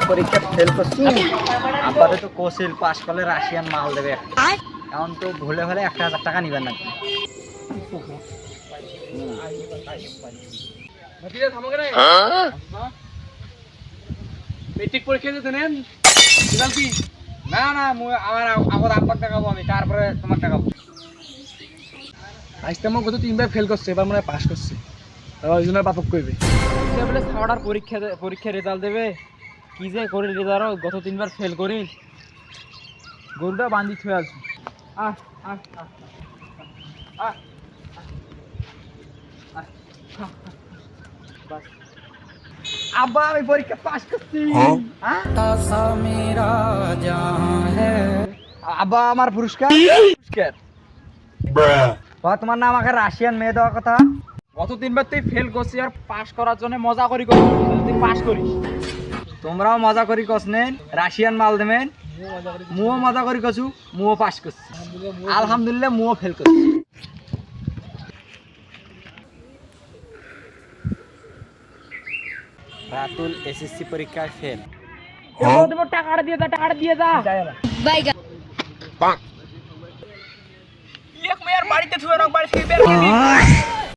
পরীক্ষা ফেল করছি, আপাতত কোসিল পাস করলে রাশিয়ান মাল দেবে। এখন তো ভুলে হলে 1,000 টাকা নিবেন না। মেট্রিক পরীক্ষা দিতে নেন রেজাল্ট কি? না না আমার আমার আব্বার দেখাবো আমি, তারপরে তোমার দেখাবো। আজকে আমার গত 3বার ফেল করছে, এবার মনে হয় পাস করছে। ওই জন্য বাপক কইবে বলে ছাওয়াটার পরীক্ষা রেজাল্ট দেবে। কি যে করি রেজাল্ট, গত 3বার ফেল করি। গরুটা বান্ধি থুয়ে আছি। আহ আহ আহ আহ আব্বা আমি পরীক্ষা পাস করছি। আব্বা আমার পুরস্কার। তোমার না আমাকে রাশিয়ান মেয়ে দেওয়ার কথা। গত 3বার তুই ফেল করছিস, আর পাস করার জন্য মজা করি তুই পাস করিস। তোমরাও মজা করি কসনেন, রাশিয়ান মাল দেবেন। মুও মজা করি কছু, মুও পাস করছি। আলহামদুলিল্লাহ মুও ফেল করছি। রাতুল এসএসসি পরীক্ষায় ফেল। টাকাটা দিয়ে যা, টাকাটা দিয়ে যা। এক মেয়ের বাড়িতে থুয়ে বাড়ি থেকে বের করে দিই।